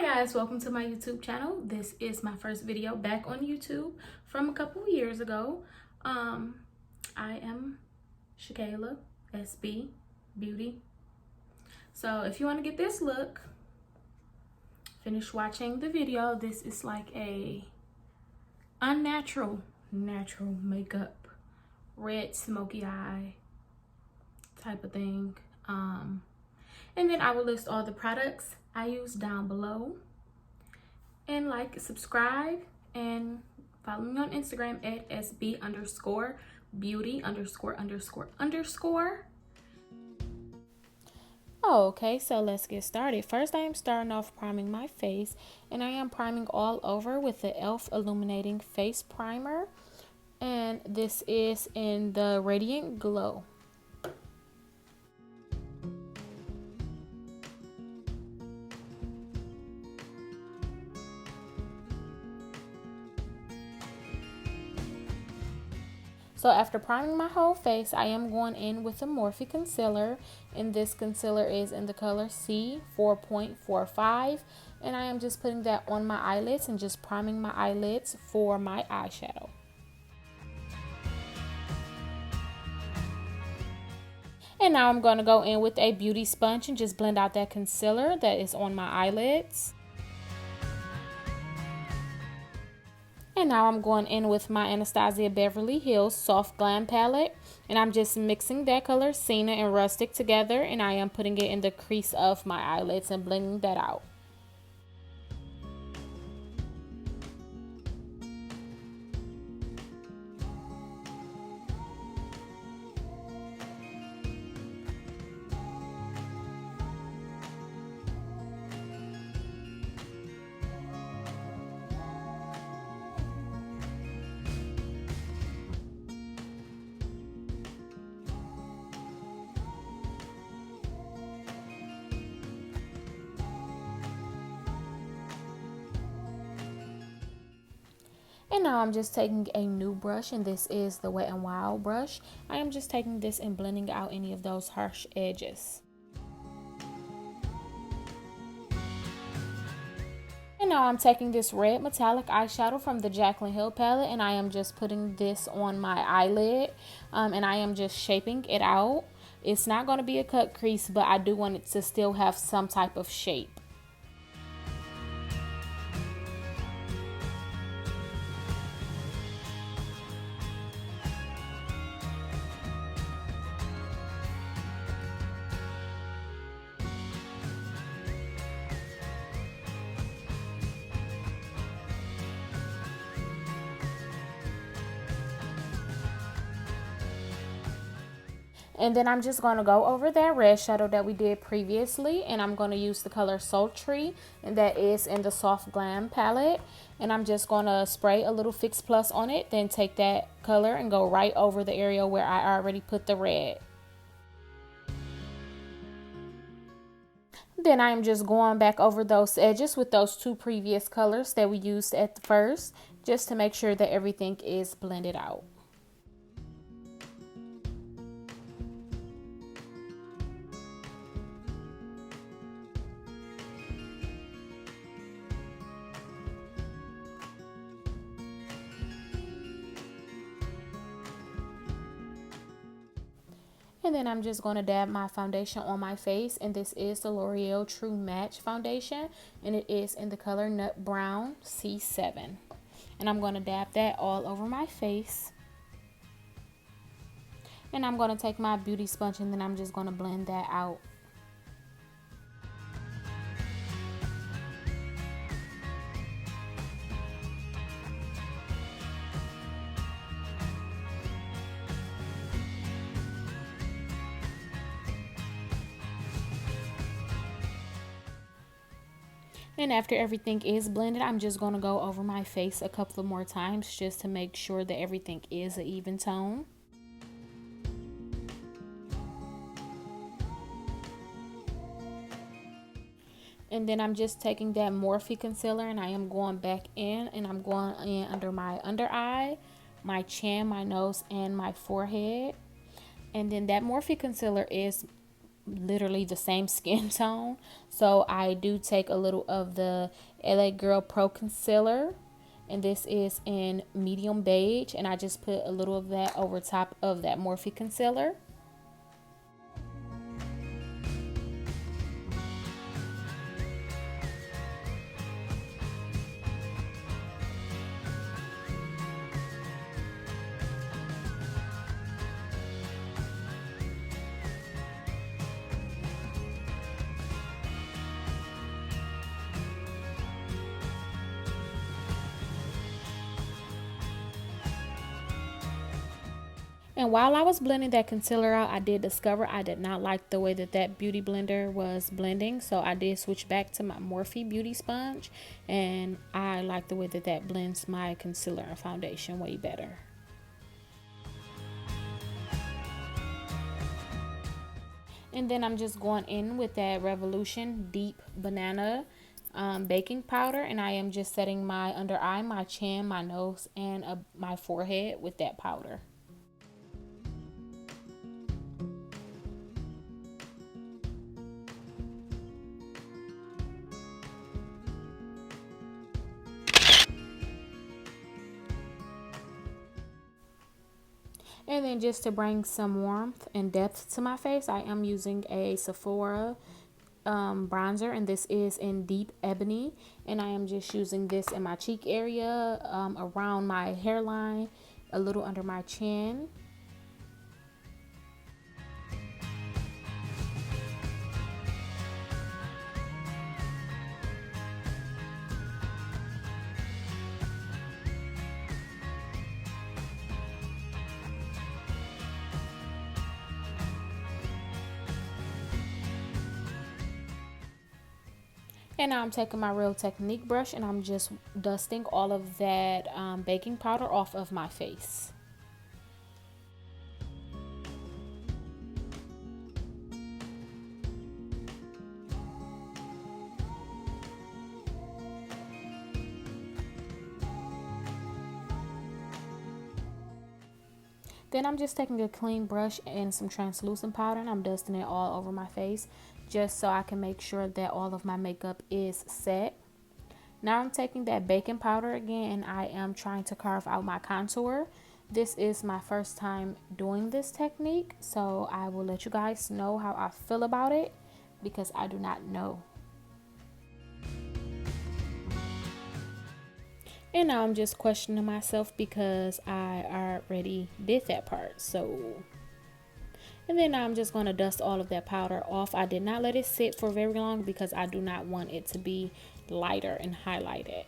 guys, welcome to my YouTube channel. This is my first video back on YouTube from a couple of years ago. I am Shakayla, SB Beauty. So if you want to get this look, finish watching the video. This is like a natural makeup, red smoky eye type of thing. And then I will list all the products I use down below. And like, subscribe, and follow me on Instagram at SB_beauty____. Okay, so let's get started. First, I am starting off priming my face, and I am priming all over with the e.l.f. Illuminating Face Primer. And this is in the Radiant Glow. So after priming my whole face, I am going in with a Morphe concealer, and this concealer is in the color C 4.45, and I am just putting that on my eyelids and just priming my eyelids for my eyeshadow. And now I'm going to go in with a beauty sponge and just blend out that concealer that is on my eyelids. And now I'm going in with my Anastasia Beverly Hills Soft Glam palette, and I'm just mixing that color Sienna and Rustic together, and I am putting it in the crease of my eyelids and blending that out. And now I'm just taking a new brush, and this is the Wet n Wild brush. I am just taking this and blending out any of those harsh edges. And now I'm taking this red metallic eyeshadow from the Jacqueline palette, and I am just putting this on my eyelid, and I am just shaping it out. It's not going to be a cut crease, but I do want it to still have some type of shape. And then I'm just going to go over that red shadow that we did previously, and I'm going to use the color Sultry, and that is in the Soft Glam palette. And I'm just going to spray a little Fix Plus on it, then take that color and go right over the area where I already put the red. Then I'm just going back over those edges with those two previous colors that we used at the first, just to make sure that everything is blended out. And then I'm just going to dab my foundation on my face, and this is the L'Oreal True Match foundation, and it is in the color Nut Brown C7. And I'm going to dab that all over my face. And I'm going to take my beauty sponge, and then I'm just going to blend that out. And after everything is blended, I'm just going to go over my face a couple of more times just to make sure that everything is an even tone. And then I'm just taking that Morphe concealer, and I am going back in, and I'm going in under my under eye, my chin, my nose, and my forehead. And then that Morphe concealer is literally the same skin tone. So I do take a little of the L.A Girl Pro Concealer, and this is in medium beige, and I just put a little of that over top of that Morphe concealer. And while I was blending that concealer out, I did discover I did not like the way that that beauty blender was blending. So I did switch back to my Morphe beauty sponge. And I like the way that that blends my concealer and foundation way better. And then I'm just going in with that Revolution Deep Banana baking powder. And I am just setting my under eye, my chin, my nose, and my forehead with that powder. And then just to bring some warmth and depth to my face, I am using a Sephora bronzer, and this is in deep ebony. And I am just using this in my cheek area, around my hairline, a little under my chin. And now I'm taking my Real Technique brush and I'm just dusting all of that baking powder off of my face. Then I'm just taking a clean brush and some translucent powder and I'm dusting it all over my face, just so I can make sure that all of my makeup is set. Now I'm taking that baking powder again and I am trying to carve out my contour. This is my first time doing this technique, so I will let you guys know how I feel about it because I do not know. And now I'm just questioning myself because I already did that part. And then I'm just going to dust all of that powder off. I did not let it sit for very long because I do not want it to be lighter and highlighted.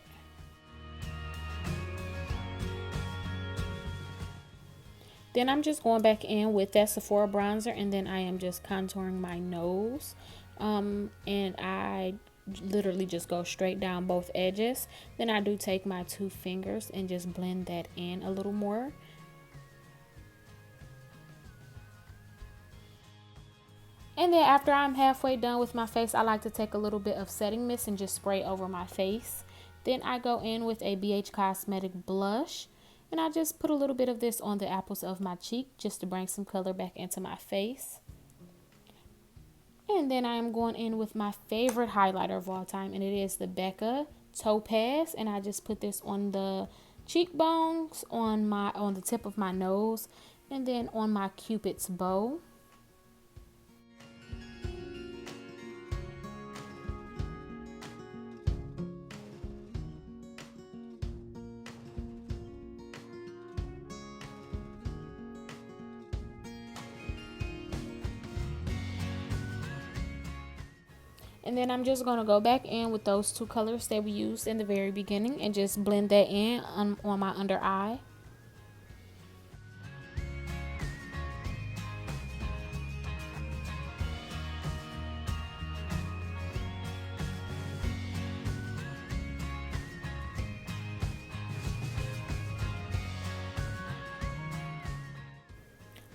Then I'm just going back in with that Sephora bronzer and then I am just contouring my nose. And I literally just go straight down both edges. Then I do take my two fingers and just blend that in a little more. And then after I'm halfway done with my face, I like to take a little bit of setting mist and just spray over my face. Then I go in with a BH Cosmetic blush and I just put a little bit of this on the apples of my cheek just to bring some color back into my face. And then I am going in with my favorite highlighter of all time, and it is the Becca Topaz, and I just put this on the cheekbones, on the tip of my nose, and then on my Cupid's bow. And then I'm just going to go back in with those two colors that we used in the very beginning and just blend that in on my under eye.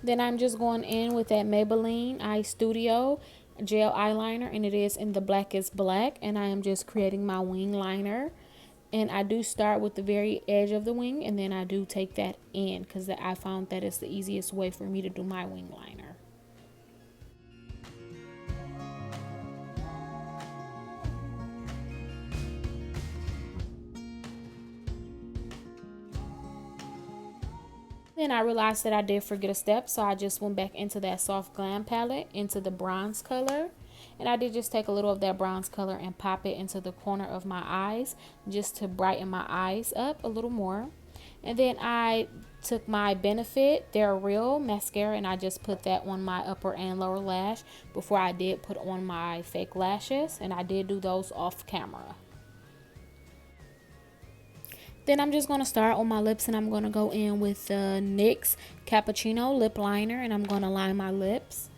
Then I'm just going in with that Maybelline Eye Studio gel eyeliner, and it is in the blackest black, and I am just creating my wing liner. And I do start with the very edge of the wing and then I do take that in because I found that it's the easiest way for me to do my wing liner. Then I realized that I did forget a step, so I just went back into that soft Glam palette, into the bronze color. And I did just take a little of that bronze color and pop it into the corner of my eyes, just to brighten my eyes up a little more. And then I took my Benefit They're Real mascara, and I just put that on my upper and lower lash before I did put on my fake lashes. And I did do those off camera. Then I'm just going to start on my lips, and I'm going to go in with the NYX Cappuccino lip liner, and I'm going to line my lips.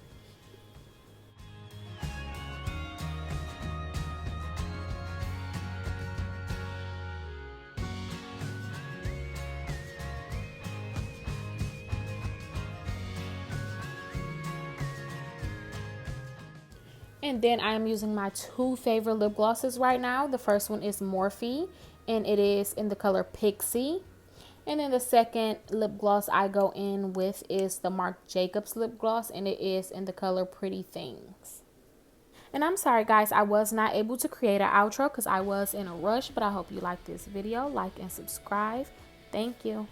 And then I am using my two favorite lip glosses right now. The first one is Morphe, and it is in the color Pixie. And then the second lip gloss I go in with is the Marc Jacobs lip gloss, and it is in the color Pretty Things. And I'm sorry guys, I was not able to create an outro because I was in a rush, but I hope you like this video. Like and subscribe. Thank you.